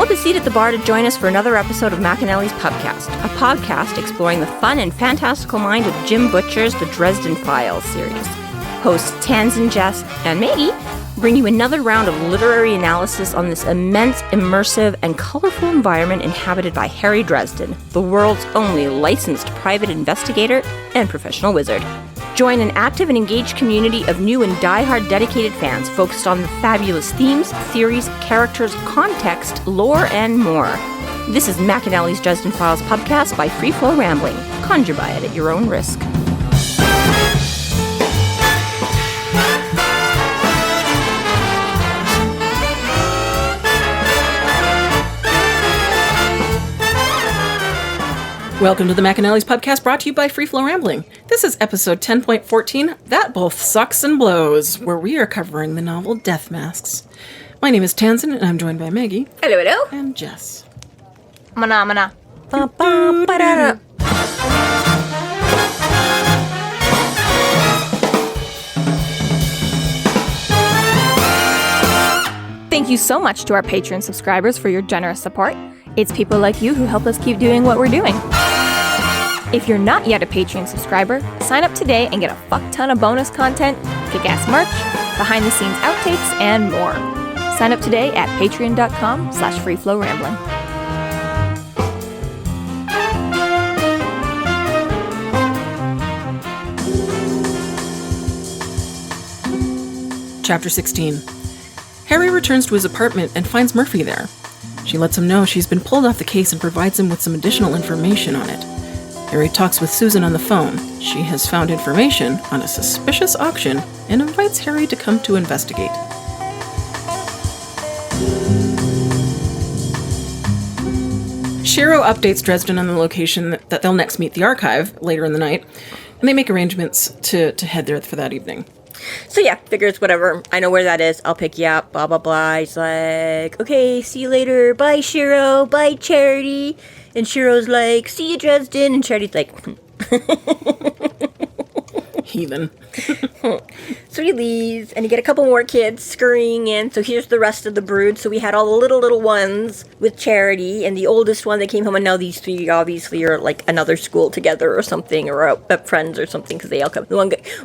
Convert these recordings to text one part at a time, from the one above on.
Book a seat at the bar to join us for another episode of McAnally's Pubcast, a podcast exploring the fun and fantastical mind of Jim Butcher's The Dresden Files series. Hosts Tanzan, Jess, and Maggie bring you another round of literary analysis on this immense, immersive, and colorful environment inhabited by Harry Dresden, the world's only licensed private investigator and professional wizard. Join an active and engaged community of new and die-hard dedicated fans focused on the fabulous themes, theories, characters, context, lore, and more. This is McAnally's Dresden Files Pubcast by Free Flow Rambling. Conjure by it at your own risk. Welcome to the McAnally's Pubcast, brought to you by Free Flow Rambling. This is episode 10.14, That Both Sucks and Blows, where we are covering the novel Death Masks. My name is Tanzan, and I'm joined by Maggie. Hello, hello. And Jess. Mana, mana. Ba-ba-ba-da-da. Thank you so much to our Patreon subscribers for your generous support. It's people like you who help us keep doing what we're doing. If you're not yet a Patreon subscriber, sign up today and get a fuck ton of bonus content, kick-ass merch, behind-the-scenes outtakes, and more. Sign up today at patreon.com/freeflowrambling. Chapter 16. Harry returns to his apartment and finds Murphy there. She lets him know she's been pulled off the case and provides him with some additional information on it. Harry talks with Susan on the phone. She has found information on a suspicious auction and invites Harry to come to investigate. Shiro updates Dresden on the location that they'll next meet the archive later in the night, and they make arrangements to head there for that evening. So yeah, figures, whatever. I know where that is. I'll pick you up, blah, blah, blah. He's like, okay, see you later. Bye, Shiro. Bye, Charity. And Shiro's like, see you, Dresden. And Charity's like, Heathen. So he leaves, and you get a couple more kids scurrying in. So here's the rest of the brood. So we had all the little ones with Charity, and the oldest one that came home, and now these three obviously are at like another school together or something, or out friends or something, because they all come. The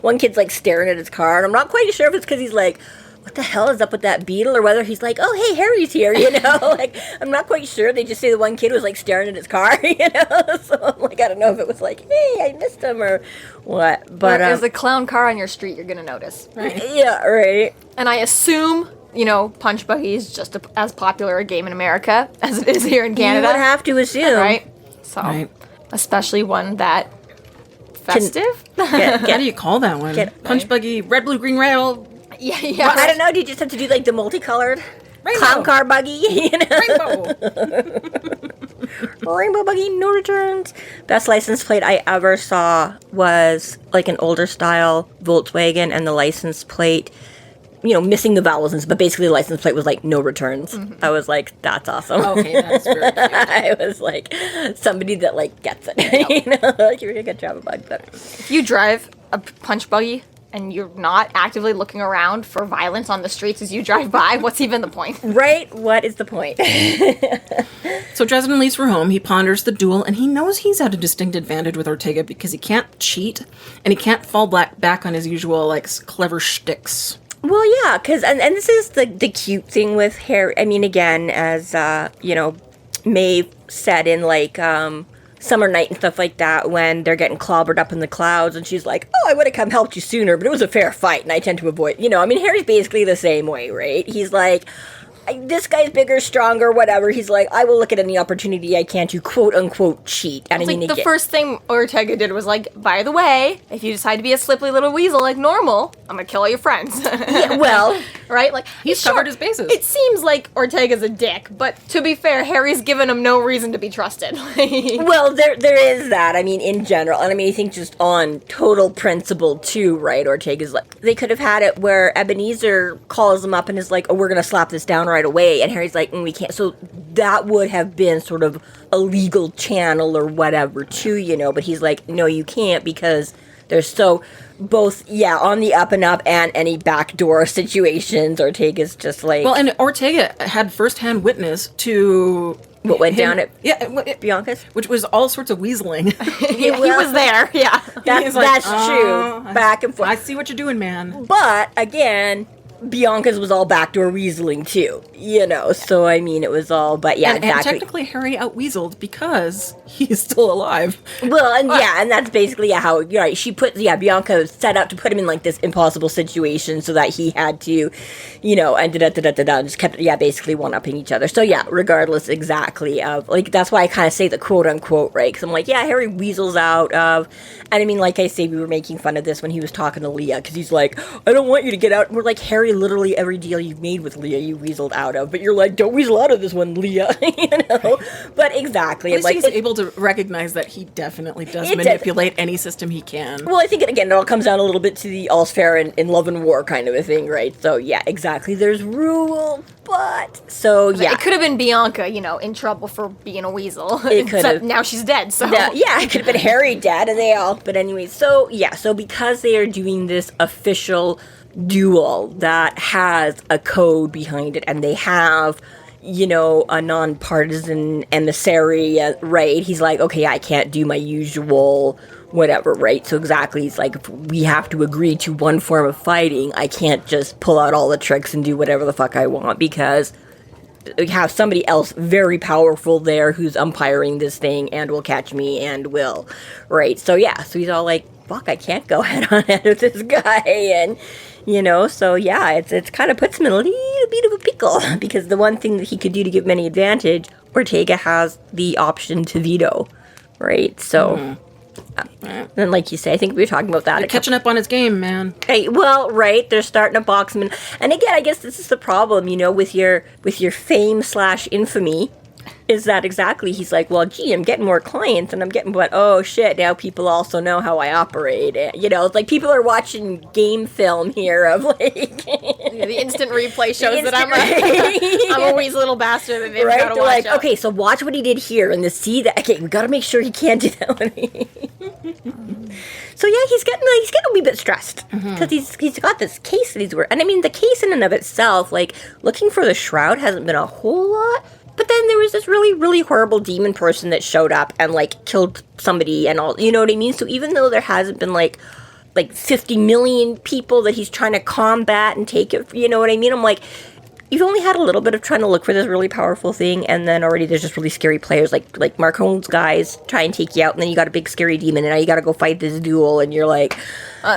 one kid's like staring at his car, and I'm not quite sure if it's because he's like, what the hell is up with that beetle, or whether he's like, oh, hey, Harry's here, you know? Like, I'm not quite sure. They just say the one kid was, like, staring at his car, you know? So, I'm like, I don't know if it was like, hey, I missed him, or what. But there's a clown car on your street, you're going to notice. Right. Yeah, right. And I assume, you know, Punch Buggy is just as popular a game in America as it is here in Canada. You would have to assume. Right? So, Right. especially one that festive. What do you call that one? Punch Buggy, Red, Blue, Green, Rail. Yeah. Well, I don't know. Do you just have to do, like, the multicolored clown car buggy? You know? Rainbow buggy, no returns. Best license plate I ever saw was, like, an older style Volkswagen, and the license plate, you know, missing the vowels, but basically the license plate was, like, no returns. Mm-hmm. I was like, that's awesome. Okay, that's very cute. I was like, somebody that, like, gets it. Yep. You know, like, you're a good travel bug. But if you drive a Punch Buggy and you're not actively looking around for violence on the streets as you drive by, what's even the point? Right? What is the point? So Dresden leaves for home. He ponders the duel, and he knows he's at a distinct advantage with Ortega because he can't cheat, and he can't fall back on his usual, like, clever shticks. Well, yeah, because, and this is the cute thing with Harry. I mean, again, as, you know, Maeve said in, like, Summer Night and stuff like that, when they're getting clobbered up in the clouds, and she's like, oh, I would have come helped you sooner, but it was a fair fight, and I tend to avoid, you know, I mean, Harry's basically the same way, right? He's like, this guy's bigger, stronger, whatever. He's like, I will look at any opportunity I can to quote-unquote cheat. And I mean, the first thing Ortega did was like, by the way, if you decide to be a slippery little weasel like normal, I'm gonna kill all your friends. Yeah, well, right? Like, he's covered his bases. It seems like Ortega's a dick, but to be fair, Harry's given him no reason to be trusted. Well, there is that. I mean, in general, and I mean, I think just on total principle too, right? Ortega's like, they could have had it where Ebenezer calls him up and is like, oh, we're gonna slap this down right away, and Harry's like, we can't. So that would have been sort of a legal channel or whatever too, you know, but he's like, no, you can't, because They're so both, on the up and up, and any backdoor situations. Ortega's just like... Well, and Ortega had firsthand witness to... What went down at Bianca's? Bianca's? Which was all sorts of weaseling. He was there, yeah. That's true. Back and forth. I see what you're doing, man. But, again... Bianca's was all backdoor weaseling too, so I mean it was all, but exactly. And technically Harry out-weaseled because he's still alive. Well, and that's basically how, right, Bianca set out to put him in like this impossible situation so that he had to, and just kept, basically one-upping each other. So regardless exactly of, like, that's why I kind of say the quote-unquote, right, because I'm like, Harry weasels out of, and I mean, like I say, we were making fun of this when he was talking to Leah, because he's like, I don't want you to get out, and we're like, Harry, literally every deal you've made with Leah, you weaseled out of, but you're like, don't weasel out of this one, Leah, But exactly, at least he's able to recognize that he definitely does manipulate any system he can. Well, I think it all comes down a little bit to the all's fair in love and war kind of a thing, right? So exactly. There's rules, but it could have been Bianca, in trouble for being a weasel. It could have. Now she's dead. So it could have been Harry dead, and they all. But anyway, so because they are doing this official duel that has a code behind it, and they have, a non-partisan emissary, right? He's like, okay, I can't do my usual whatever, right? So exactly, he's like, if we have to agree to one form of fighting, I can't just pull out all the tricks and do whatever the fuck I want, because we have somebody else very powerful there who's umpiring this thing and will catch me and will, right? So so he's all like, fuck, I can't go head on head with this guy, and it's kind of puts him in a little bit of a pickle, because the one thing that he could do to give him any advantage, Ortega has the option to veto, right? So, and like you say, I think we were talking about that. They're catching up on his game, man. Hey, well, right, they're starting to box him in. And again, I guess this is the problem, with your fame/infamy, is that exactly, he's like, well, gee, I'm getting more clients, and I'm getting, but, oh, shit, now people also know how I operate. It's like people are watching game film here of, like... the instant replay shows that I'm a wee little bastard, and they've got to watch like, out. okay, so watch what he did here, and see that, okay, we gotta make sure he can't do that one. So, he's getting a wee bit stressed, because he's got this case that he's working, and I mean, the case in and of itself, like, looking for the shroud hasn't been a whole lot. But then there was this really, really horrible demon person that showed up and, like, killed somebody and all, you know what I mean? So even though there hasn't been, like 50 million people that he's trying to combat and take it, you know what I mean? I'm like, you've only had a little bit of trying to look for this really powerful thing, and then already there's just really scary players, like Marcone's guys try and take you out, and then you got a big scary demon, and now you got to go fight this duel, and you're like...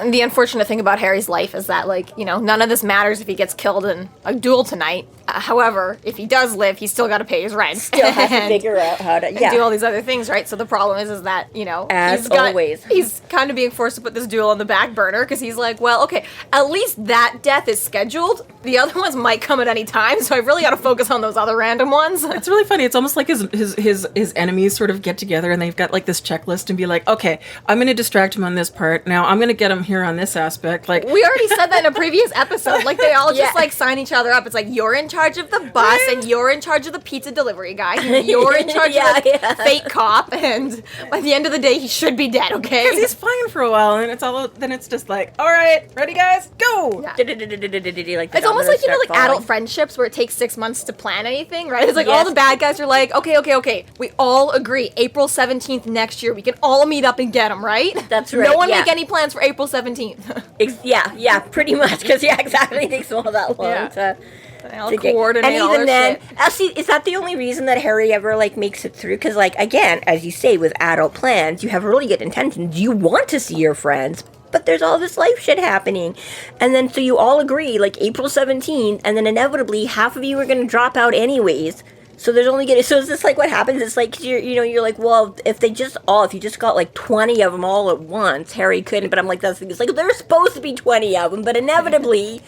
the unfortunate thing about Harry's life is that, like, none of this matters if he gets killed in a duel tonight. However, if he does live, he's still got to pay his rent. Still has to figure out how to... do all these other things, right? So the problem is that, as always, he's kind of being forced to put this duel on the back burner, because he's like, well, okay, at least that death is scheduled. The other ones might come at any time, so I really got to focus on those other random ones. It's really funny. It's almost like his enemies sort of get together, and they've got, like, this checklist and be like, okay, I'm going to distract him on this part. Now I'm going to get him here on this aspect. Like, we already said that in a previous episode. Like, they all just like sign each other up. It's like, you're in charge of the bus, and you're in charge of the pizza delivery guy, and you're in charge of the fake cop, and by the end of the day, he should be dead. Okay, because he's fine for a while, and then it's just like, all right, ready, guys, go. It's almost like, like adult friendships where it takes 6 months to plan anything, right? It's like all the bad guys are like, okay, we all agree, April 17th next year, we can all meet up and get him, right? That's right. No one make any plans for April 17th. Pretty much, because exactly, it takes all that long to coordinate. And all even their then, shit. is that the only reason that Harry ever makes it through? Because again, as you say, with adult plans, you have really good intentions. You want to see your friends, but there's all this life shit happening, and then so you all agree April 17th, and then inevitably half of you are going to drop out anyways. So there's only so is this what happens? It's like you're like, well, if you just got 20 of them all at once, Harry couldn't. But I'm like, that's it's like there's supposed to be 20 of them, but inevitably.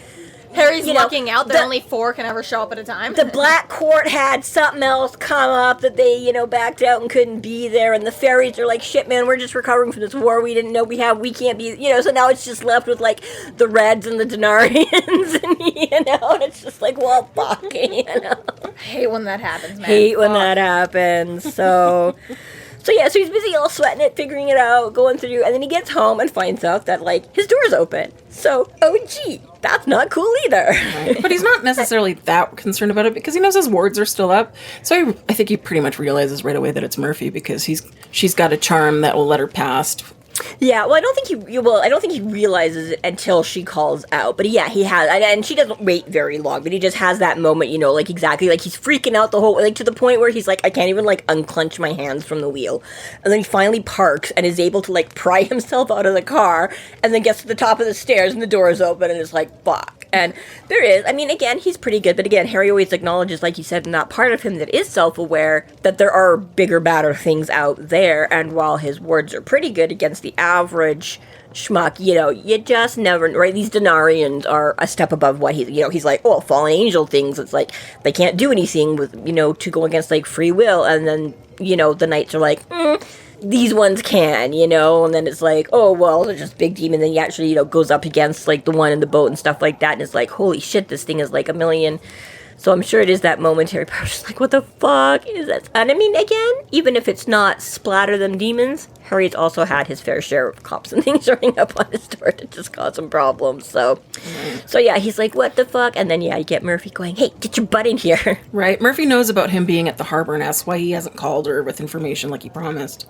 Harry's lucking out that only 4 can ever show up at a time. The Black Court had something else come up that they, backed out and couldn't be there, and the fairies are like, shit, man, we're just recovering from this war we didn't know we can't be, so now it's just left with, the Reds and the Denarians, and, it's just like, well, fuck, I hate when that happens, man. Hate when that happens, so... So he's busy all sweating it, figuring it out, going through, and then he gets home and finds out that, like, his door's open. So, oh gee, that's not cool either. Right. But he's not necessarily that concerned about it because he knows his wards are still up. So I think he pretty much realizes right away that it's Murphy because she's got a charm that will let her past. Yeah, well, I don't think he realizes it until she calls out. But yeah, he has, and she doesn't wait very long. But he just has that moment, like exactly, like he's freaking out the whole, like to the point where he's like, I can't even like unclench my hands from the wheel. And then he finally parks and is able to like pry himself out of the car, and then gets to the top of the stairs and the door is open and is like, fuck. And there is, I mean, again, he's pretty good, but again, Harry always acknowledges, like you said, in that part of him that is self-aware, that there are bigger, badder things out there, and while his words are pretty good against the average schmuck, you just never, right, these Denarians are a step above what he's like, oh, fallen angel things, it's like, they can't do anything with, to go against, like, free will, and then, the knights are like, these ones can, and then it's like, oh, well, they're just big demon, then he actually, goes up against, like, the one in the boat and stuff like that, and it's like, holy shit, this thing is, like, a million. So I'm sure it is that momentary part, just like, what the fuck is that? And I mean, again, even if it's not splatter them demons, Harry's also had his fair share of cops and things running up on his door to just cause some problems. So yeah, he's like, what the fuck? And then, you get Murphy going, hey, get your butt in here. Right. Murphy knows about him being at the harbor and asks why he hasn't called her with information like he promised.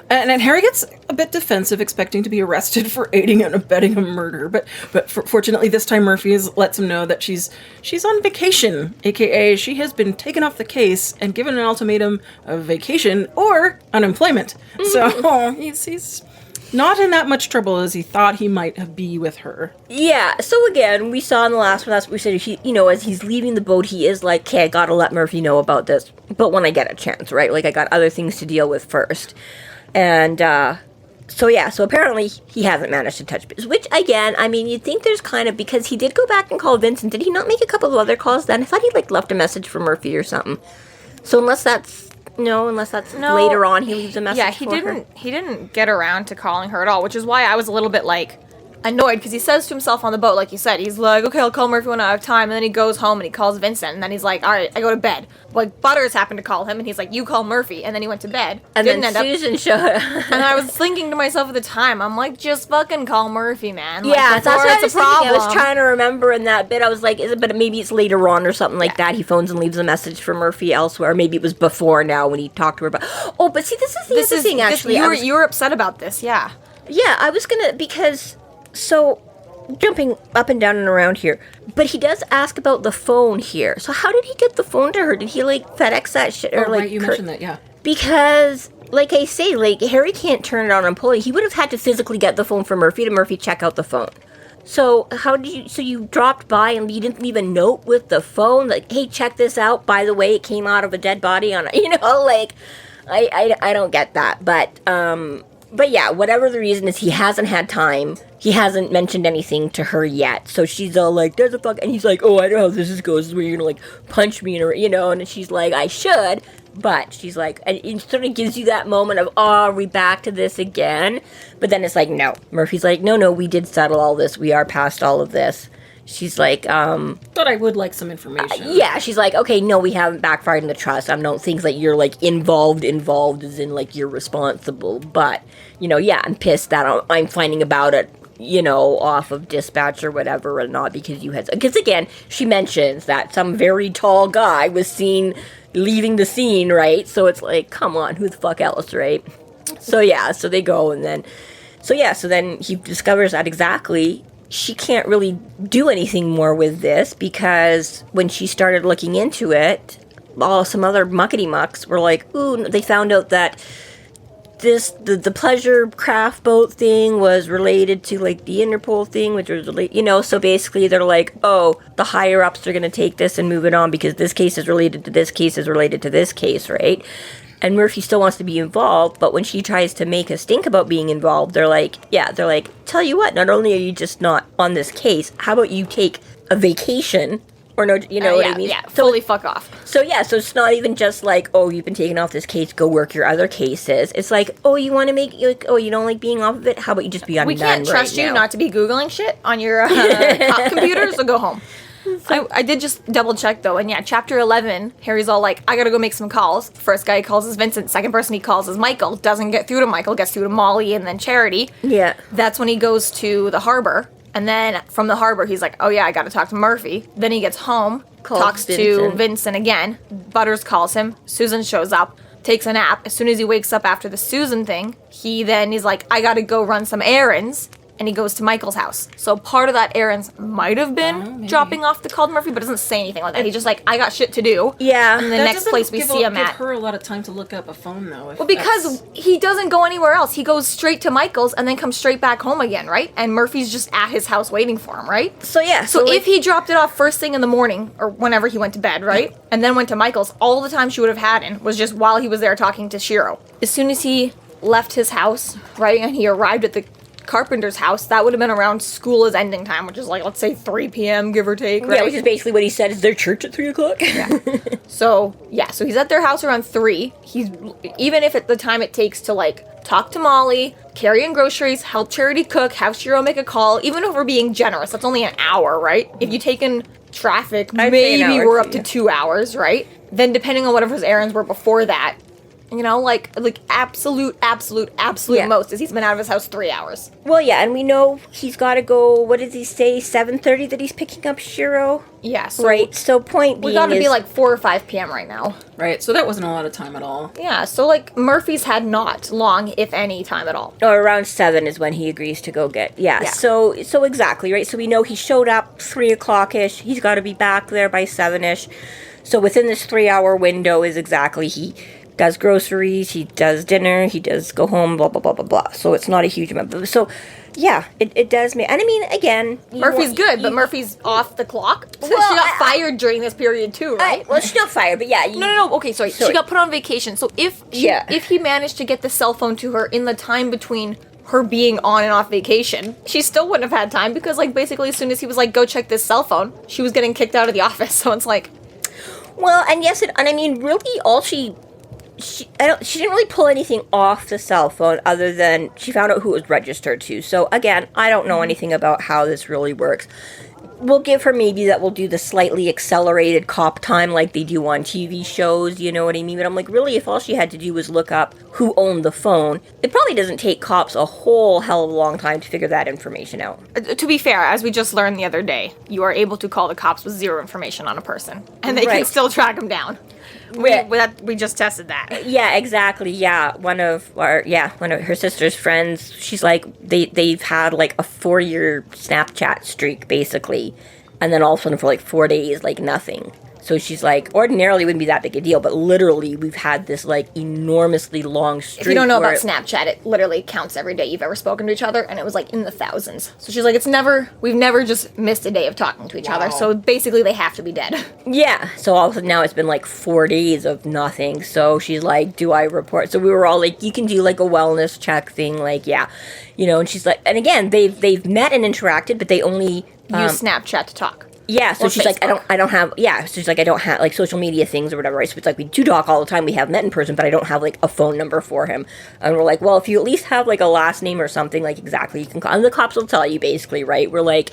And then Harry gets a bit defensive, expecting to be arrested for aiding and abetting a murder. But fortunately, this time Murphy lets him know that she's on vacation, a.k.a. she has been taken off the case and given an ultimatum of vacation or unemployment. So he's not in that much trouble as he thought he might be with her. Yeah, so again, we saw in the last one, that's what we said, as he's leaving the boat, he is like, okay, I gotta let Murphy know about this, but when I get a chance, right? Like, I got other things to deal with first. And, so apparently he hasn't managed to touch base, which, again, I mean, you'd think there's kind of, because he did go back and call Vincent, did he not make a couple of other calls then? I thought he, like, left a message for Murphy or something. So unless that's later on he leaves a message for her. He didn't get around to calling her at all, which is why I was a little bit, like, annoyed, because he says to himself on the boat, like you said, he's like, okay, I'll call Murphy when I have time, and then he goes home and he calls Vincent, and then he's like, alright, I go to bed. Like, Butters happened to call him, and he's like, you call Murphy, and then he went to bed. And then Susan showed up. And I was thinking to myself at the time, I'm like, just fucking call Murphy, man. Like, yeah, that's what I was thinking. I was trying to remember in that bit, I was like, but maybe it's later on or something like that, he phones and leaves a message for Murphy elsewhere, or maybe it was before now when he talked to her about, oh, but see, this is the other thing, actually. You were upset about this, yeah. Yeah, I was gonna, because, so, jumping up and down and around here, but he does ask about the phone here. So how did he get the phone to her? Did he, like, FedEx that shit? Or, like, right, you mentioned that, yeah. Because, like I say, like, Harry can't turn it on and pull it. He would have had to physically get the phone from Murphy to Murphy check out the phone. So you dropped by and you didn't leave a note with the phone? Like, hey, check this out. By the way, it came out of a dead body on like, I don't get that. But yeah, whatever the reason is, he hasn't had time. He hasn't mentioned anything to her yet. So she's all like, there's a fuck. And he's like, oh, I know how this goes. This is where you're going to, like, punch me, and she's like, I should. But she's like, and it sort of gives you that moment of, oh, are we back to this again? But then it's like, no. Murphy's like, no, we did settle all this. We are past all of this. She's like, but I would like some information. Yeah, she's like, okay, no, we haven't backfired in the trust. I don't think that you're, like, involved as in, like, you're responsible. But, yeah, I'm pissed that I'm finding about it, off of dispatch or whatever, or not because you had... Because, again, she mentions that some very tall guy was seen leaving the scene, right? So it's like, come on, who the fuck else, right? So, yeah, so they go, and then... So then he discovers that exactly... She can't really do anything more with this because when she started looking into it, some other muckety-mucks were like, ooh, they found out that the pleasure craft boat thing was related to, like, the Interpol thing, which was, so basically they're like, oh, the higher-ups are going to take this and move it on because this case is related to this case is related to this case, right? And Murphy still wants to be involved, but when she tries to make a stink about being involved, they're like, tell you what, not only are you just not on this case, how about you take a vacation, or no, what I mean? Yeah, fully fuck off. So it's not even just like, oh, you've been taken off this case, go work your other cases. It's like, oh, you want to make, like, oh, you don't like being off of it? How about you just be on We can't trust you not to be Googling shit on your computer, so go home. I did just double check though, and yeah, chapter 11, Harry's all like, I gotta go make some calls. First guy he calls is Vincent, second person he calls is Michael. Doesn't get through to Michael, gets through to Molly and then Charity. Yeah. That's when he goes to the harbor, and then from the harbor he's like, oh yeah, I gotta talk to Murphy. Then he gets home, talks to Vincent again. Butters calls him, Susan shows up, takes a nap. As soon as he wakes up after the Susan thing, he's like, I gotta go run some errands. And he goes to Michael's house. So part of that errands might have been dropping off the call to Murphy, but doesn't say anything like that. He's just like, I got shit to do. Yeah. And the next place we see him give at. her a lot of time to look up a phone, though. Well, because he doesn't go anywhere else. He goes straight to Michael's and then comes straight back home again, right? And Murphy's just at his house waiting for him, right? So yeah. So if he dropped it off first thing in the morning, or whenever he went to bed, right? And then went to Michael's, all the time she would have had in was just while he was there talking to Shiro. As soon as he left his house, right, and he arrived at the carpenter's house, that would have been around school is ending time, which is like, let's say 3 p.m. give or take, right? Yeah, which is basically what he said. Is their church at 3 o'clock? Yeah. So he's at their house around 3. He's, even if at the time it takes to like talk to Molly, carry in groceries, help Charity cook, have Shiro make a call, even if we're being generous, that's only an hour, right? If you take in traffic, maybe we're up to 2 hours, right? Then depending on whatever his errands were before that, you know, like absolute most is he's been out of his house 3 hours. Well, yeah, and we know he's got to go, what did he say, 7:30 that he's picking up Shiro? Yeah, so right, so point being we gotta be like 4 or 5 p.m. right now. Right, so that wasn't a lot of time at all. Yeah, so like Murphy's had not long, if any, time at all. Or around 7 is when he agrees to go get, yeah. So exactly, right, so we know he showed up 3 o'clock-ish, he's got to be back there by 7-ish. So within this 3-hour window is exactly he does groceries, he does dinner, he does go home, blah, blah, blah, blah, blah. So it's not a huge amount. So, yeah, it does make... And I mean, again... Murphy's good, but Murphy's off the clock. Well, she got fired during this period, too, right? Well, she's not fired, but yeah... No, okay, sorry. She got put on vacation. So if he managed to get the cell phone to her in the time between her being on and off vacation, she still wouldn't have had time because, like, basically as soon as he was like, go check this cell phone, she was getting kicked out of the office. So it's like... Well, and yes, and I mean, really, all she didn't really pull anything off the cell phone other than she found out who it was registered to. So again, I don't know anything about how this really works. We'll give her maybe that we'll do the slightly accelerated cop time like they do on TV shows, you know what I mean? But I'm like, really, if all she had to do was look up who owned the phone, it probably doesn't take cops a whole hell of a long time to figure that information out. To be fair, as we just learned the other day, you are able to call the cops with zero information on a person, and they can still track them down. We just tested that. Yeah, exactly. Yeah, one of her sister's friends. She's like they've had like a 4-year Snapchat streak basically, and then all of a sudden for like 4 days, like nothing. So she's like, ordinarily it wouldn't be that big a deal, but literally we've had this like enormously long streak. If you don't know about Snapchat, it literally counts every day you've ever spoken to each other, and it was like in the thousands. So she's like, we've never just missed a day of talking to each other. So basically they have to be dead. Yeah. So all of a sudden now it's been like 4 days of nothing. So she's like, do I report? So we were all like, you can do like a wellness check thing, like, yeah. You know, and she's like, and again, they've met and interacted, but they only use Snapchat to talk. Yeah, so she's Facebook. like, I don't have like social media things or whatever, right? So it's like, we do talk all the time, we have met in person, but I don't have like a phone number for him. And we're like, well, if you at least have like a last name or something, like exactly, you can call. And the cops will tell you basically, right? We're like,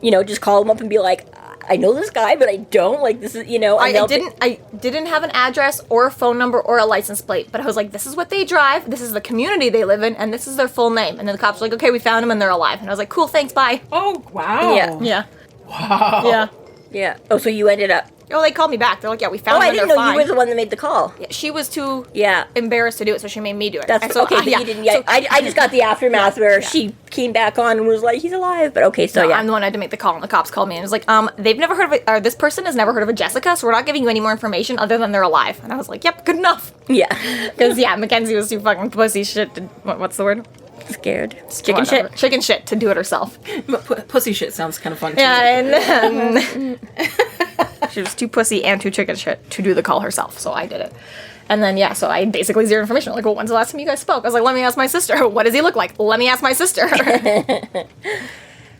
you know, just call him up and be like, I know this guy, but I don't, like, this is, you know. I didn't have an address or a phone number or a license plate, but I was like, this is what they drive, this is the community they live in, and this is their full name. And then the cops were like, okay, we found them and they're alive. And I was like, cool, thanks, bye. Oh, wow. Yeah. Wow. Yeah. Yeah. Oh, so you ended up... Oh, they called me back. They're like, yeah, we found them and they're fine. I didn't know you were the one that made the call. Yeah, she was too embarrassed to do it, so she made me do it. That's okay, but you didn't... Yeah, so, I just got the aftermath where she came back on and was like, he's alive. But okay, so I'm the one who had to make the call, and the cops called me and was like, they've never heard of it, or this person has never heard of a Jessica, so we're not giving you any more information other than they're alive. And I was like, yep, good enough. Yeah. Because, Mackenzie was too fucking pussy shit. What's the word? Scared. Chicken shit. Chicken shit to do it herself. Pussy shit sounds kind of fun, too. Yeah, and she was too pussy and too chicken shit to do the call herself, so I did it. And then, so I basically zero information. Like, well, when's the last time you guys spoke? I was like, let me ask my sister. What does he look like? Let me ask my sister.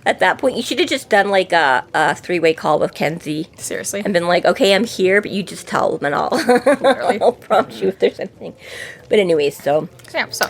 At that point, you should have just done, like, a 3-way call with Kenzie. Seriously. And been like, okay, I'm here, but you just tell them and I'll prompt you if there's anything. But anyways, so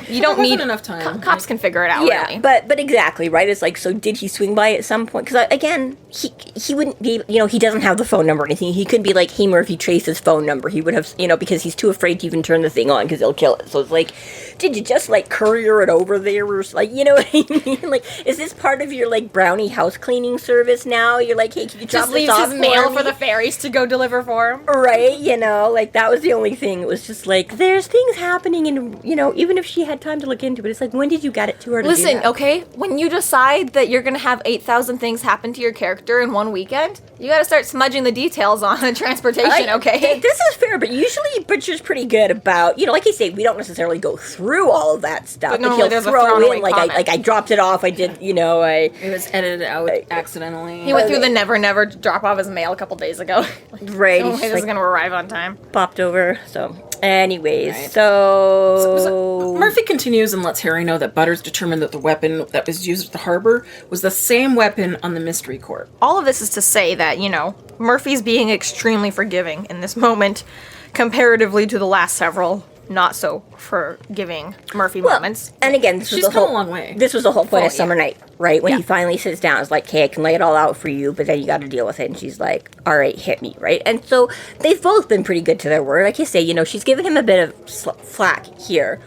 you don't need enough time. Cops can figure it out. yeah, really. but exactly right. It's like, so did he swing by at some point? Because again, he wouldn't be, he doesn't have the phone number or anything. He could be like, hey Murphy, trace his phone number. He would have, because he's too afraid to even turn the thing on because he'll kill it. So it's like, did you just like courier it over there, or like, you know what I mean? Like, is this part of your like brownie house cleaning service now? You're like, hey, can you drop just this leaves off his mail me? for the fairies to go deliver for him. Right, like that was the only thing. It was just like, there's things happening, and even if she had time to look into it, it's like, when did you get it to her to do Listen, that? okay, when you decide that you're gonna have 8,000 things happen to your character in one weekend, you gotta start smudging the details on the transportation, okay? This is fair, but usually Butcher's pretty good about, like I say, we don't necessarily go through all of that stuff, But but normally he'll there's a throw throwaway in, like comment. I dropped it off, I did, It was edited out accidentally. He went through the never drop off his mail a couple days ago. right, No he's way just this is gonna arrive on time. popped over, so, anyways, Right. so Murphy continues and lets Harry know that Butters determined that the weapon that was used at the harbor was the same weapon on the mystery court. All of this is to say that, Murphy's being extremely forgiving in this moment, comparatively to the last several not so forgiving Murphy moments. And again, this She's was the come whole a long way. This was the whole point of Summer Night, right? When Yeah. he finally sits down, it's like, "Hey, I can lay it all out for you, but then you got to deal with it." And she's like, "All right, hit me," right? And so they've both been pretty good to their word. Like you say, she's given him a bit of flack here.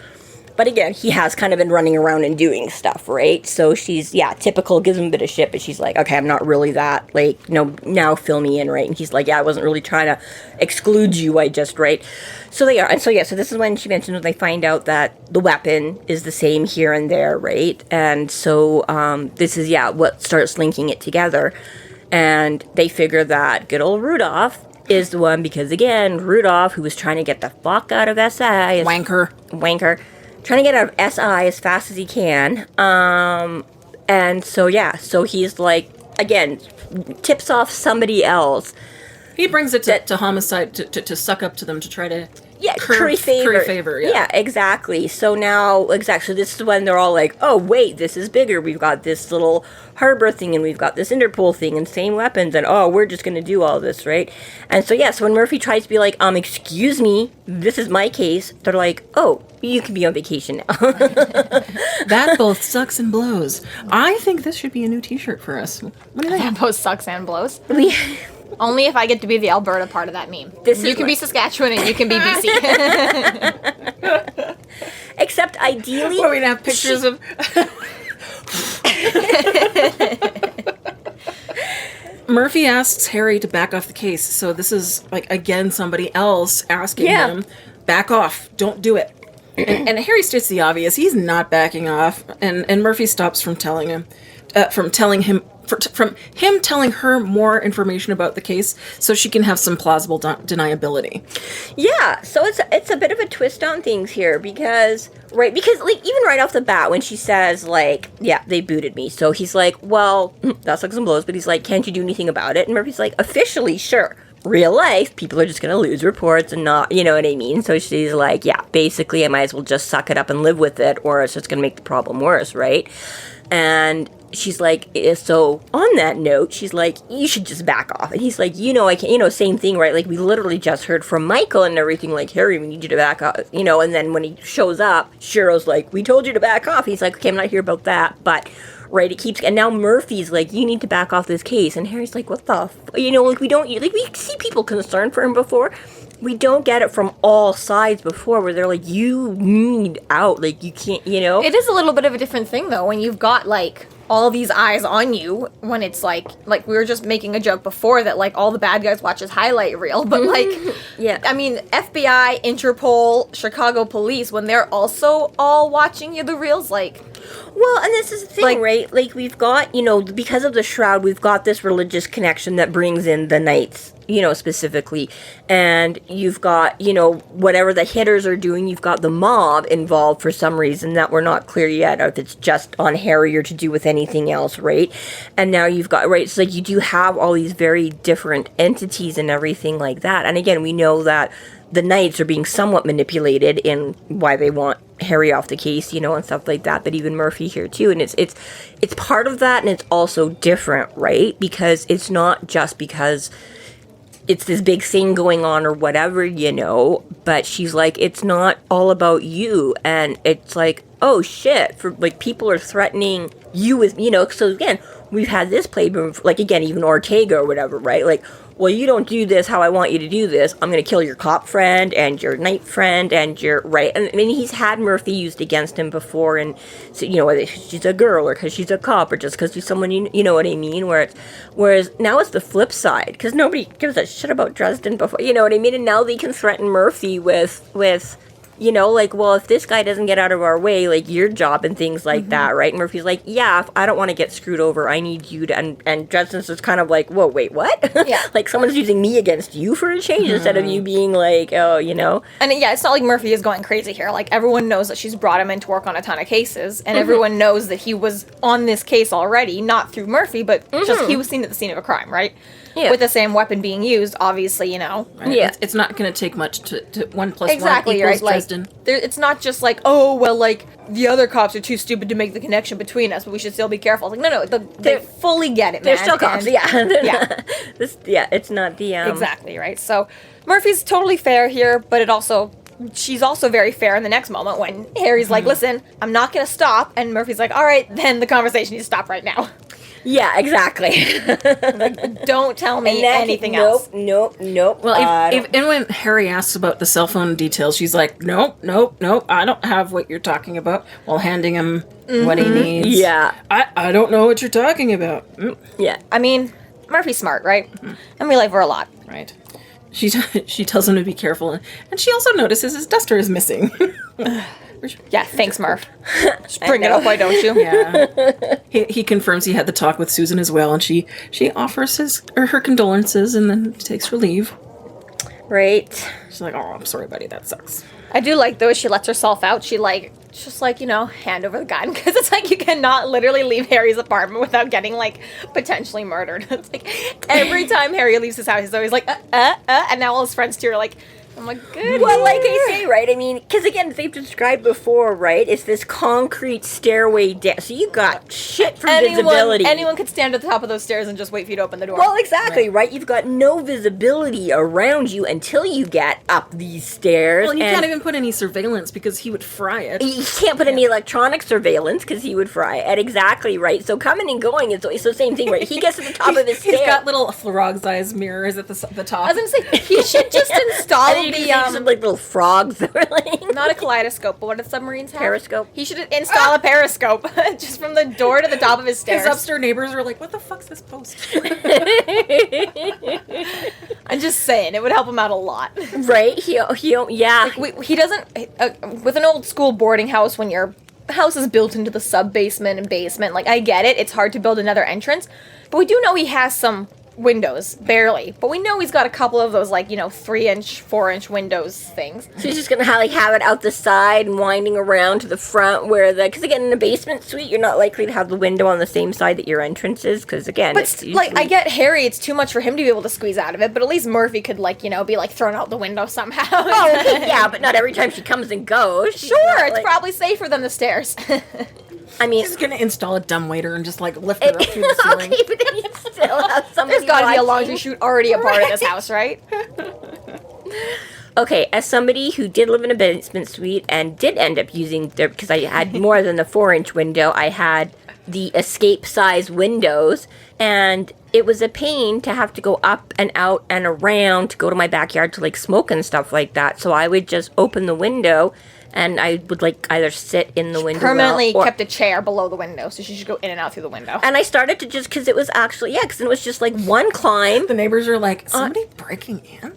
But again, he has kind of been running around and doing stuff, right? So she's, typical, gives him a bit of shit, but she's like, okay, I'm not really that, like, now fill me in, right? And he's like, I wasn't really trying to exclude you, right? So they are, and so this is when she mentions when they find out that the weapon is the same here and there, right? And so this is, what starts linking it together. And they figure that good old Rudolph is the one, because again, Rudolph, who was trying to get the fuck out of SI, wanker, trying to get out of SI as fast as he can. And so he's like, again, tips off somebody else. He brings it to homicide to suck up to them to try to curry favor. Yeah, exactly. So now, so this is when they're all like, oh, wait, this is bigger. We've got this little harbor thing, and we've got this Interpol thing, and same weapons, and we're just going to do all this, right? And so, so when Murphy tries to be like, excuse me, this is my case, they're like, oh, you can be on vacation now. That both sucks and blows. I think this should be a new t-shirt for us. What do you think? That both sucks and blows. Only if I get to be the Alberta part of that meme. You can be Saskatchewan and you can be BC. Except ideally... Well, we'd have pictures of... Murphy asks Harry to back off the case. So this is, like, again, somebody else asking him, back off, don't do it. And Harry states the obvious. He's not backing off. And Murphy stops from telling him her more information about the case so she can have some plausible deniability. Yeah, so it's a bit of a twist on things here because like even right off the bat when she says like, they booted me. So he's like, well, that sucks and blows, but he's like, can't you do anything about it? And Murphy's like, officially, sure. Real life, people are just going to lose reports and not, you know what I mean? So she's like, basically I might as well just suck it up and live with it, or it's just going to make the problem worse, right? And she's like, so on that note, she's like, you should just back off. And he's like, I can't, same thing, right? Like, we literally just heard from Michael and everything, like, Harry, we need you to back off, and then when he shows up, Cheryl's like, we told you to back off. He's like, okay, I'm not here about that, but, right, it keeps, and now Murphy's like, you need to back off this case, and Harry's like, what the, like, we don't, like, we see people concerned for him before, we don't get it from all sides before, where they're like, you need out, like, you can't, It is a little bit of a different thing, though, when you've got, like, all these eyes on you, when it's like we were just making a joke before that, like, all the bad guys watch his highlight reel, but, like, I mean, FBI, Interpol, Chicago police, when they're also all watching you, the reels, like... Well, and this is the thing, right? Like, we've got, because of the Shroud, we've got this religious connection that brings in the Knights, specifically. And you've got, whatever the hitters are doing, you've got the mob involved for some reason that we're not clear yet if it's just on Harry or to do with anything else, right? And now you've got, right, so, like, you do have all these very different entities and everything like that. And again, we know that the Knights are being somewhat manipulated in why they want Harry off the case, and stuff like that, but even Murphy here too, and it's part of that, and it's also different, right? Because it's not just because it's this big thing going on or whatever, but she's like, it's not all about you. And it's like, oh shit, for like people are threatening you with, so again, we've had this played, like again, even Ortega or whatever, right? Like, well, you don't do this how I want you to do this. I'm going to kill your cop friend and your knight friend and your, right? And I mean, he's had Murphy used against him before, and, so, whether she's a girl or because she's a cop or just because she's someone, you know what I mean? Whereas now it's the flip side, because nobody gives a shit about Dresden before, you know what I mean? And now they can threaten Murphy with like, well, if this guy doesn't get out of our way, like, your job and things like that, right? And Murphy's like, yeah, if I don't want to get screwed over, I need you to, and Dresden's just kind of like, whoa, wait, what? Yeah. Like, someone's using me against you for a change instead of you being like, oh, And yeah, it's not like Murphy is going crazy here. Like, everyone knows that she's brought him in to work on a ton of cases, and everyone knows that he was on this case already, not through Murphy, but just he was seen at the scene of a crime, right? Yeah. With the same weapon being used, obviously, Right? Yeah. It's not going to take much to 1 + 1 exactly, equals right? Dresden. Like, it's not just like, oh, well, like, the other cops are too stupid to make the connection between us, but we should still be careful. It's like, no, they fully get it, man. they're still cops, yeah. Yeah. It's not the, Exactly, right? So, Murphy's totally fair here, but she's also very fair in the next moment when Harry's like, listen, I'm not going to stop, and Murphy's like, all right, then the conversation needs to stop right now. Yeah, exactly. Don't tell me anything else. Nope. Well, and when Harry asks about the cell phone details, she's like, nope, I don't have what you're talking about, while handing him what he needs. Yeah. I don't know what you're talking about. Yeah. I mean, Murphy's smart, right? And we like her a lot. Right. She tells him to be careful, and she also notices his duster is missing. Yeah, thanks, Murph. Just bring it up, why don't you? Yeah. He confirms he had the talk with Susan as well, and she offers her condolences and then takes her leave. Right. She's like, oh, I'm sorry, buddy, that sucks. I do like, though, she lets herself out. She, just hand over the gun. Because it's like, you cannot literally leave Harry's apartment without getting, potentially murdered. It's like, every time Harry leaves his house, he's always like, and now all his friends, too, are like, I'm like, good. Well, like I say, right? I mean, because again, they've described before, right? It's this concrete stairway down. So you got shit for visibility. Anyone could stand at the top of those stairs and just wait for you to open the door. Well, exactly, right? You've got no visibility around you until you get up these stairs. Well, you can't even put any surveillance because he would fry it. You can't put any electronic surveillance because he would fry it. Exactly, right? So coming and going is the same thing, right? He gets to the top of the stairs. He's got little frog's eyes mirrors at the top. I was going to say, he should just install some little frogs that were like not a kaleidoscope, but what do submarines have? Periscope. He should install a periscope just from the door to the top of his stairs. His upstairs neighbors are like, "What the fuck's this post?" I'm just saying, it would help him out a lot, right? He yeah. He doesn't with an old school boarding house when your house is built into the sub basement and basement. Like, I get it; it's hard to build another entrance, but we do know he has some windows, barely, but we know he's got a couple of those 3-inch, 4-inch windows things. So he's just gonna have it out the side and winding around to the front because again, in a basement suite you're not likely to have the window on the same side that your entrance is, because again, but I get Harry, it's too much for him to be able to squeeze out of it, but at least Murphy could be thrown out the window somehow. Oh, okay, yeah, but not every time she comes and goes. Sure, it's probably safer than the stairs. I mean, he's gonna install a dumbwaiter and just lift her up through the ceiling. Okay, but then you still have somebody. There's gotta be a laundry chute already a part of this house, right? Okay, as somebody who did live in a basement suite and did end up using because I had more than the 4-inch window, I had the escape size windows, and it was a pain to have to go up and out and around to go to my backyard to smoke and stuff like that. So I would just open the window. And I would either sit in the window permanently kept a chair below the window, so she should go in and out through the window. And I started to just because it was actually because it was just one climb. The neighbors are like, somebody breaking in?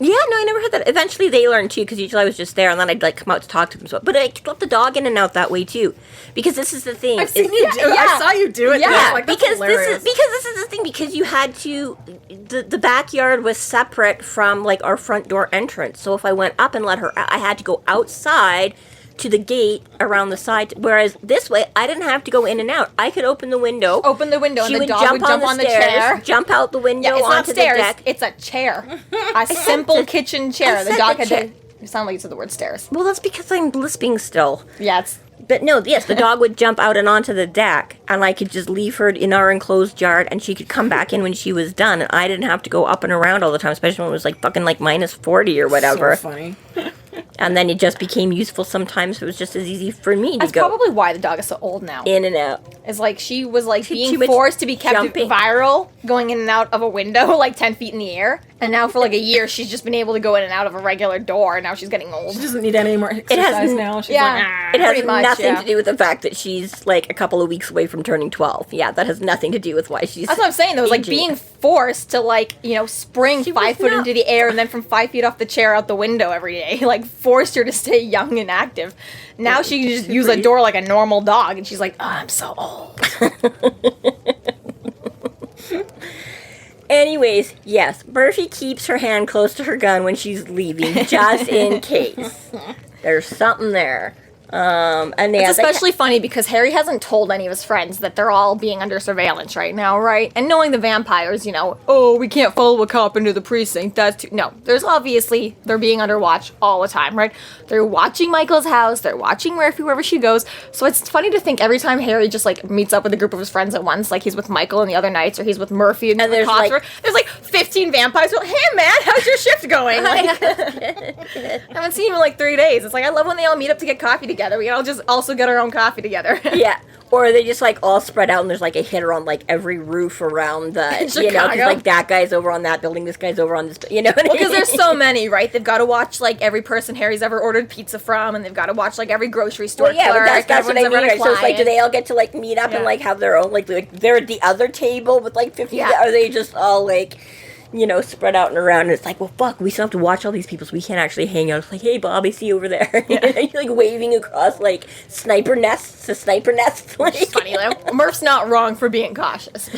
Yeah, no, I never had that. Eventually they learned too, because usually I was just there and then I'd come out to talk to them. But I could let the dog in and out that way too, because this is the thing. I've seen you do it. I saw you do it. Yeah, because this is the thing, because you had to. The backyard was separate from our front door entrance. So if I went up and let her out, I had to go outside to the gate around the side. Whereas this way, I didn't have to go in and out. I could open the window. And the dog would jump on the chair. Jump out the window onto the deck. It's a chair. A simple kitchen chair. The dog had to... You sound like you said the word stairs. Well, that's because I'm lisping still. Yeah, it's But no, yes, the dog would jump out and onto the deck, and I could just leave her in our enclosed yard, and she could come back in when she was done, and I didn't have to go up and around all the time, especially when it was like fucking like minus 40 or whatever. So funny. And then it just became useful sometimes. So it was just as easy for me to That's go probably why the dog is so old now. in and out. It's like she was like Too being much forced to be kept jumping. viral, going in and out of a window like 10 feet in the air. And now for like a year, she's just been able to go in and out of a regular door. And now she's getting old. She doesn't need any more exercise now. She's like, ah. It has pretty much, nothing yeah. to do with the fact that she's like a couple of weeks away from turning 12. Yeah, that has nothing to do with why she's. That's what I'm saying. Though, it was like aging. being forced to like spring She 5 was foot not- into the air and then from 5 feet off the chair out the window every day. Like forced her to stay young and active. Now she can just use a door like a normal dog, and she's like, oh, I'm so old. Anyways, yes, Murphy keeps her hand close to her gun when she's leaving, just in case. There's something there. And they It's especially funny because Harry hasn't told any of his friends that they're all being under surveillance right now, right? And knowing the vampires, oh, we can't follow a cop into the precinct. That's too... No, there's obviously, they're being under watch all the time, right? They're watching Michael's house. They're watching Murphy wherever she goes. So it's funny to think every time Harry just, like, meets up with a group of his friends at once, like he's with Michael and the other nights, or he's with Murphy and the there's, cops, like- there's, like, 15 vampires. Hey, man, how's your shift going? Like, I haven't seen him in, like, 3 days. It's like, I love when they all meet up to get coffee together. We all just also get our own coffee together. Yeah. Or they just, like, all spread out and there's, like, a hitter on, like, every roof around the, you know, 'cause, Chicago. like, that guy's over on that building, this guy's over on this, you know what I Well, mean? because there's so many, right? They've got to watch, like, every person Harry's ever ordered pizza from, and they've got to watch, like, every grocery store Well, yeah, but clerk, that's what I mean, everyone's right? So it's like, do client. they all get to, like, meet up and, Yeah. like, have their own, like, they're at the other table with, like, 50, Yeah. are they just all, like, you know, spread out and around, and it's like, well, fuck, we still have to watch all these people, so we can't actually hang out. It's like, hey, Bob, I see you over there. Yeah. You're, like, waving across, like, sniper nests to sniper nests. Like, It's funny, though. Murph's not wrong for being cautious.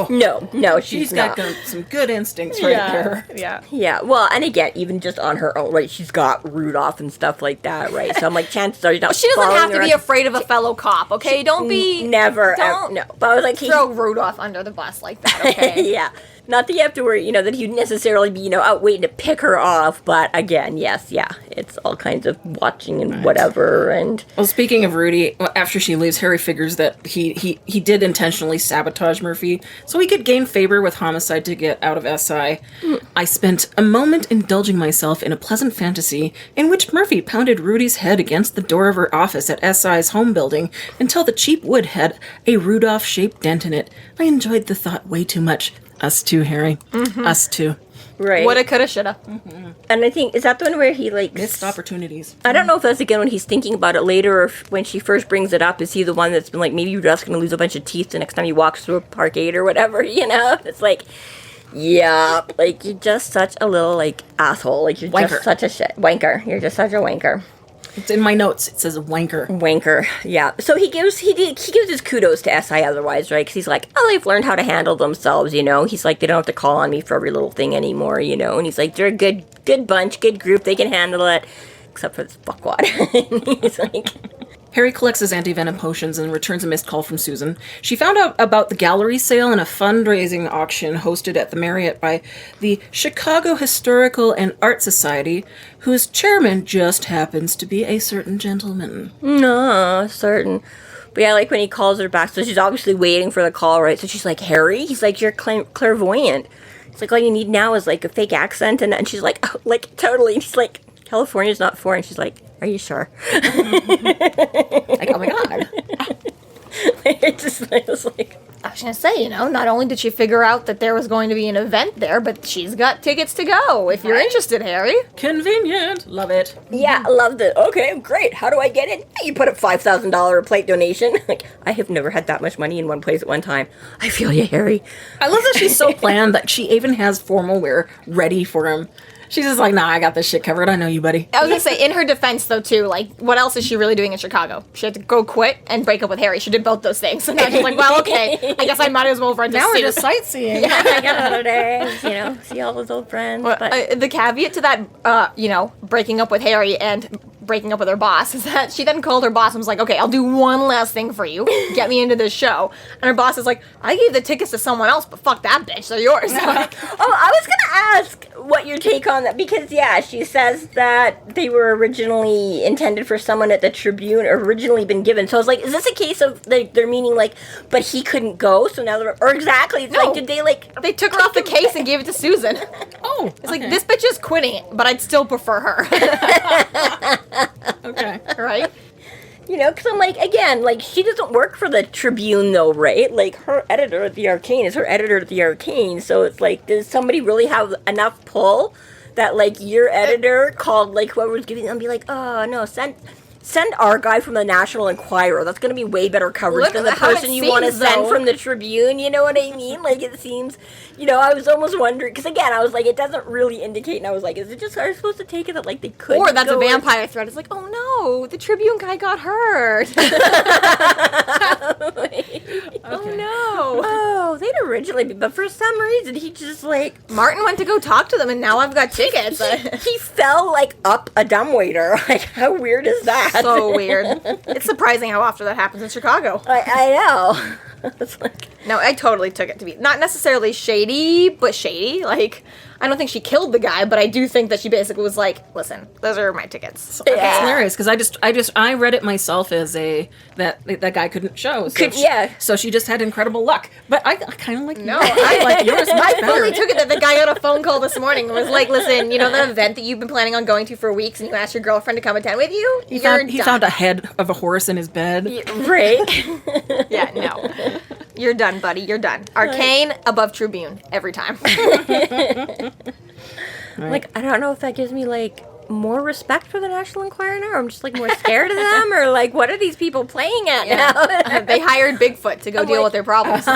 No, she's She's got not. some good instincts right there. Yeah. Yeah, well, and again, even just on her own, right, she's got Rudolph and stuff like that, right? So I'm like, chances are she's not She doesn't following have to her be around. afraid of a fellow cop, okay? Don't be... Never, Don't no. But I was like, throw Rudolph under the bus like that, okay? yeah. Not that you have to worry, you know, that he'd necessarily be, you know, out waiting to pick her off. But again, yes, yeah. It's all kinds of watching and whatever. And Well, speaking of Rudy, after she leaves, Harry figures that he did intentionally sabotage Murphy so he could gain favor with Homicide to get out of SI. I spent a moment indulging myself in a pleasant fantasy in which Murphy pounded Rudy's head against the door of her office at SI's home building until the cheap wood had a Rudolph-shaped dent in it. I enjoyed the thought way too much. Us too, Harry. Us too. right. Woulda, coulda, shoulda. And I think, is that the one where he, like... Missed opportunities. I don't know if that's, again, when he's thinking about it later or if when she first brings it up, is he the one that's been like, maybe you're just going to lose a bunch of teeth the next time he walks through a parkade or whatever, you know? It's like, yeah, like, you're just such a little, like, asshole. Like, you're Wanker. just such a wanker. You're just such a wanker. It's in my notes. It says wanker. Wanker, yeah. So he gives his kudos to SI otherwise, right? Because he's like, oh, they've learned how to handle themselves, you know? He's like, they don't have to call on me for every little thing anymore, you know? And he's like, they're a good bunch, good group, they can handle it. Except for this fuckwad. He's like... Harry collects his anti-venom potions and returns a missed call from Susan. She found out about the gallery sale and a fundraising auction hosted at the Marriott by the Chicago Historical and Art Society, whose chairman just happens to be a certain gentleman. No, certain. But yeah, like when he calls her back, so she's obviously waiting for the call, right? So she's like, Harry? He's like, you're clairvoyant. It's like, all you need now is like a fake accent. And she's like, oh, like, totally. And he's like, California's not foreign. She's like, are you sure? Like, oh my god. I was like, I was gonna say, not only did she figure out that there was going to be an event there, but she's got tickets to go, if you're interested, Harry. Convenient. Love it. yeah, I loved it. Okay, great. How do I get in? You put up $5,000 plate donation. Like, I have never had that much money in one place at one time. I feel you, Harry. I love that she's so planned that she even has formal wear ready for him. She's just like, nah, I got this shit covered. I know you, buddy. I was gonna say, in her defense, though, too, like, what else is she really doing in Chicago? She had to go quit and break up with Harry. She did both those things. So now she's like, well, okay, I guess I might as well rent Now a we're suit. just sightseeing. I got holidays, see all those old friends. But, But the caveat to that, breaking up with Harry and breaking up with her boss is that she then called her boss and was like, okay, I'll do one last thing for you. Get me into this show. And her boss is like, I gave the tickets to someone else, but fuck that bitch. They're yours. Like, I was going to ask what your take on that, because, she says that they were originally intended for someone at the Tribune, originally been given. So I was like, is this a case of, like, they're meaning, like, but he couldn't go, so now they're, or exactly, it's like, did they, like... They took her off the case and gave it to Susan. Oh, it's like, this bitch is quitting, but I'd still prefer her. Okay. Right? Because I'm like, again, like, she doesn't work for the Tribune, though, right? Like, her editor at the Arcane is her editor at the Arcane, so it's like, does somebody really have enough pull that, like, your editor called, like, whoever was giving them, be like, oh, no, send our guy from the National Enquirer. That's going to be way better coverage than the person you want to send from the Tribune. You know what I mean? Like, it seems, I was almost wondering, because again, I was like, it doesn't really indicate, and I was like, is it just, are you supposed to take it that, like, they could Or that's a vampire threat. It's like, oh no, the Tribune guy got hurt. Oh no. Oh, they'd originally be, but for some reason, he just, like... Martin went to go talk to them, and now I've got tickets. He fell, like, up a dumbwaiter. Like, how weird is that? So weird. It's surprising how often that happens in Chicago. I know. It's like... No, I totally took it to be not necessarily shady, but shady. Like, I don't think she killed the guy, but I do think that she basically was like, "Listen, those are my tickets." Okay. It's hilarious because I read it myself as that guy couldn't show. So so she just had incredible luck. But I kind of like I like yours much I better. fully took it that the guy got a phone call this morning and was like, "Listen, the event that you've been planning on going to for weeks, and you asked your girlfriend to come attend with you. He found a head of a horse in his bed. Right? Yeah, no. You're done, buddy. You're done. Arcane above Tribune every time. Like, I don't know if that gives me, like, more respect for the National Enquirer now, or I'm just, like, more scared of them, or, like, what are these people playing at now? They hired Bigfoot to go deal with their problems.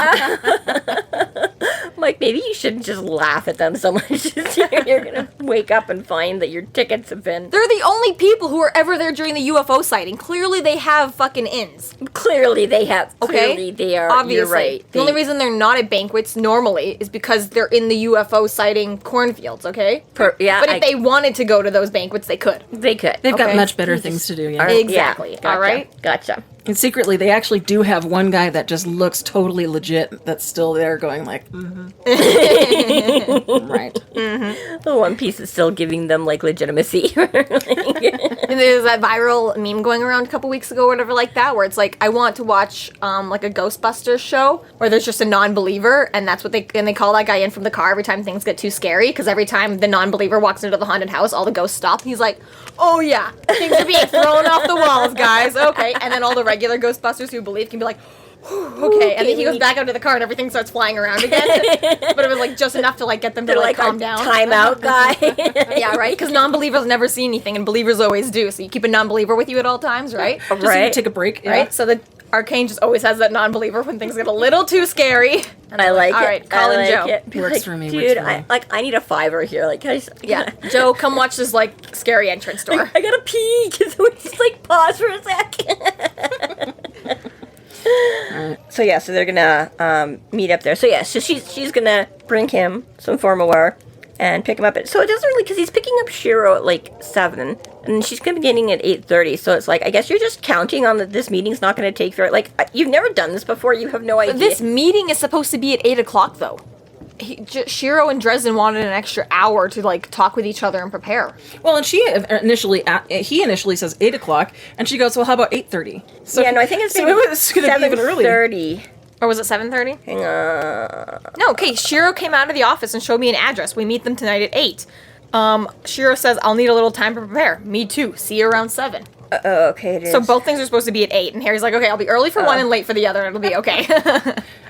Like, maybe you shouldn't just laugh at them so much. You're gonna wake up and find that your tickets have been... They're the only people who are ever there during the UFO sighting. Clearly they have fucking ins. Clearly they have. Okay? Clearly they are. Obviously. You're right. The only reason they're not at banquets normally is because they're in the UFO sighting cornfields, okay? But if they wanted to go to those banquets, they could. They could. They've got much better things to do, Exactly. Gotcha. All right? Gotcha. And secretly, they actually do have one guy that just looks totally legit that's still there going like, right. Mm-hmm. The One Piece is still giving them, like, legitimacy. And there's that viral meme going around a couple weeks ago, whatever like that, where it's like, I want to watch, like, a Ghostbusters show where there's just a non-believer, and that's what they call that guy in from the car every time things get too scary, because every time the non-believer walks into the haunted house, all the ghosts stop, and he's like, oh yeah, things are being thrown off the walls, guys, okay. And then all the regular Ghostbusters who believe can be like, okay, and then he goes back out to the car and everything starts flying around again. But it was like just enough to like get them to like calm down. Time out guy. Yeah, right? Because non-believers never see anything and believers always do. So you keep a non-believer with you at all times, right? Just so you take a break. Right? So the Arcane just always has that non-believer when things get a little too scary. And I like it. All right, Colin Joe. Works for me. Dude, I need a $5 here. Like, Joe, come watch this like scary entrance door. I gotta pee. Can we just like pause for a sec? So they're gonna meet up there. So she's gonna bring him some formal wear and pick him up. So it doesn't really, because he's picking up Shiro at like 7, and she's gonna be getting at 8:30. So it's like, I guess you're just counting on that this meeting's not gonna take very, like, you've never done this before. You have no idea. This meeting is supposed to be at 8 o'clock though. Shiro and Dresden wanted an extra hour to like talk with each other and prepare. Well, and he initially says 8 o'clock, and she goes, "Well, how about 8:30?" So I think it's going to be even earlier. 7:30. Or was it 7:30? Hang on. No, okay. Shiro came out of the office and showed me an address. We meet them tonight at 8. Shiro says, "I'll need a little time to prepare." Me too. See you around 7. Okay, it is. So both things are supposed to be at 8, and Harry's like, "Okay, I'll be early for one and late for the other. It'll be okay."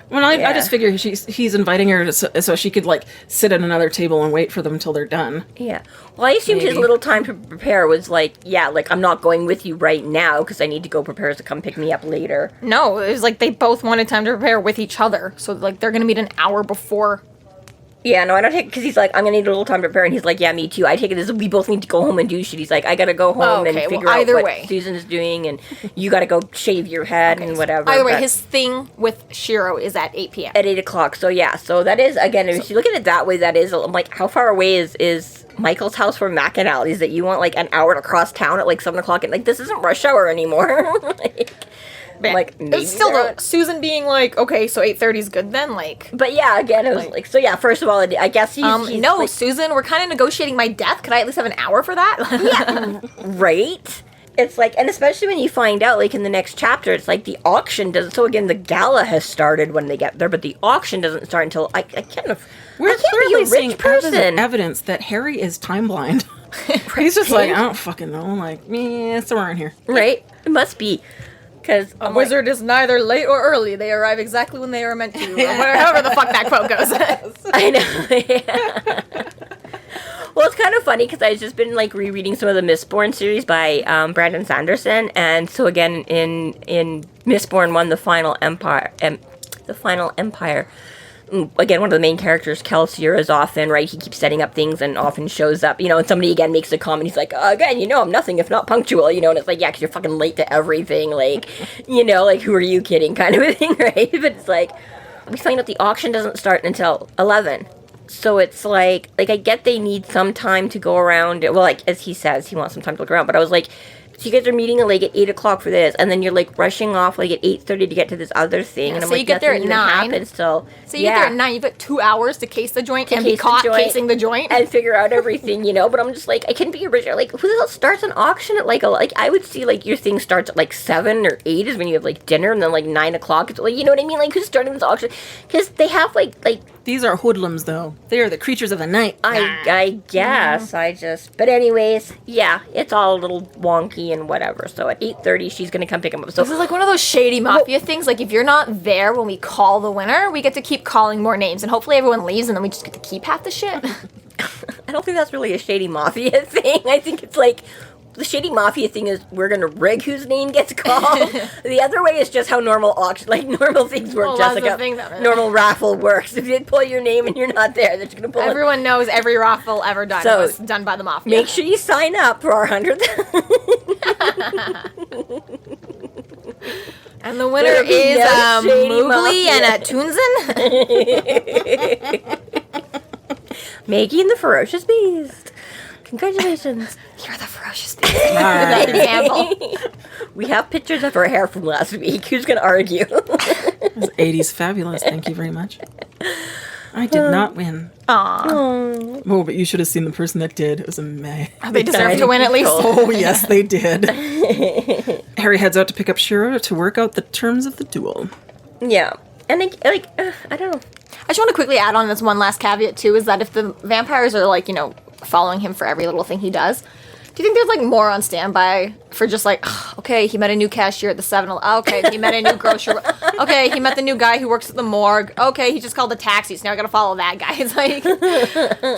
Well, I just figure he's inviting her so she could like sit at another table and wait for them until they're done. Yeah. Well, I assumed his little time to prepare was like, I'm not going with you right now because I need to go prepare to come pick me up later. No, it was like they both wanted time to prepare with each other. So like they're gonna meet an hour before Yeah, no, I don't take, because he's like, I'm going to need a little time to prepare, and he's like, yeah, me too. I take it as we both need to go home and do shit. He's like, I got to go home and figure out what Susan's doing, and you got to go shave your head and whatever. Either way, his thing with Shiro is at 8 p.m. At 8 o'clock, so yeah, so that is, again, if you look at it that way, that is, I'm like, how far away is Michael's house from McAnally's that you want, like, an hour to cross town at, like, 7 o'clock, and, like, this isn't rush hour anymore. Like, maybe it's still though, Susan being like, okay, so 8:30 is good then, like. But yeah, again, it was like, so yeah. First of all, I guess he's no, like, Susan, we're kind of negotiating my death. Could I at least have an hour for that? Yeah, right. It's like, and especially when you find out, like in the next chapter, it's like the auction doesn't. So again, the gala has started when they get there, but the auction doesn't start until I can't. We're clearly seeing evidence that Harry is time blind. He's just like, I don't fucking know, like, somewhere in here, right? It must be. Because a wizard is neither late or early. They arrive exactly when they are meant to. Or however the fuck that quote goes. I know. Yeah. Well, it's kind of funny because I've just been like rereading some of the Mistborn series by Brandon Sanderson, and so again in Mistborn 1, the Final Empire. Again, one of the main characters, Kelsier, is often, right, he keeps setting up things and often shows up, and somebody, again, makes a comment, he's like, again, I'm nothing if not punctual, and it's like, yeah, because you're fucking late to everything, like, like, who are you kidding, kind of a thing, right? But it's like, we find out the auction doesn't start until 11, so it's like, I get they need some time to go around, well, like, as he says, he wants some time to look around, but I was like, so you guys are meeting like at 8 o'clock for this, and then you're like rushing off like at 8:30 to get to this other thing. Yeah, and I'm so like, you get there at 9. So you get there at 9. You've got 2 hours to case the joint and be caught casing the joint and figure out everything, But I'm just like, I can be original. Like, who the hell starts an auction at like I would see like your thing starts at like 7 or 8 is when you have like dinner, and then like 9 o'clock it's like, you know what I mean? Like, who's starting this auction? Because they have like. These are hoodlums, though. They are the creatures of the night. I guess. But anyways, yeah, it's all a little wonky and whatever. So at 8:30, she's going to come pick him up. So this is like one of those shady mafia things. Like, if you're not there when we call the winner, we get to keep calling more names. And hopefully everyone leaves, and then we just get to keep half the shit. I don't think that's really a shady mafia thing. I think it's like... The shady mafia thing is we're gonna rig whose name gets called. The other way is just how normal normal things work, Jessica. Normal raffle works. If you pull your name and you're not there, they're just gonna pull it. Everyone knows every raffle ever done was done by the mafia. Make sure you sign up for our 100th. And the winner is Mowgli and Tunzen. Maggie and the Ferocious Beast. Congratulations. You're the ferocious beast. Right. Example. We have pictures of her hair from last week. Who's going to argue? 80s fabulous. Thank you very much. I did not win. Aww. Oh, but you should have seen the person that did. It was amazing. They deserve to win at least. Oh, yes, they did. Harry heads out to pick up Shiro to work out the terms of the duel. Yeah. And I don't know. I just want to quickly add on this one last caveat, too, is that if the vampires are, following him for every little thing he does, do you think there's, more on standby for just, okay, he met a new cashier at the 7-Eleven. Okay, he met a new grocer. Okay, he met the new guy who works at the morgue. Okay, he just called the taxi, so now I gotta follow that guy. It's like,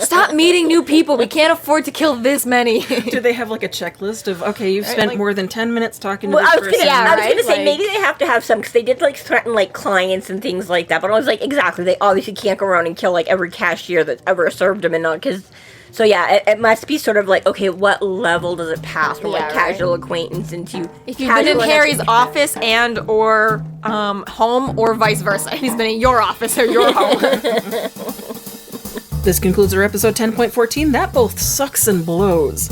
stop meeting new people. We can't afford to kill this many. Do they have, a checklist of, okay, you've spent more than 10 minutes talking to this person? I was gonna say, maybe they have to have some, because they did, threaten, clients and things like that, but I was like, exactly, they obviously can't go around and kill, every cashier that's ever served them, and not, because... So yeah, it must be sort of okay, what level does it pass from casual acquaintance into? If you've been in Harry's office and or home, or vice versa, he's been in your office or your home. This concludes our episode 10.14. That both sucks and blows.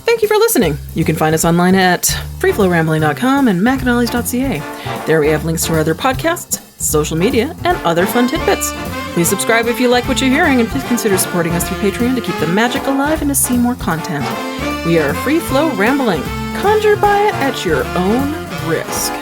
Thank you for listening. You can find us online at freeflowrambling.com and McAnallys.ca. There we have links to our other podcasts, social media, and other fun tidbits. Please subscribe if you like what you're hearing, and please consider supporting us through Patreon to keep the magic alive and to see more content. We are Free Flow Rambling. Conjure by it at your own risk.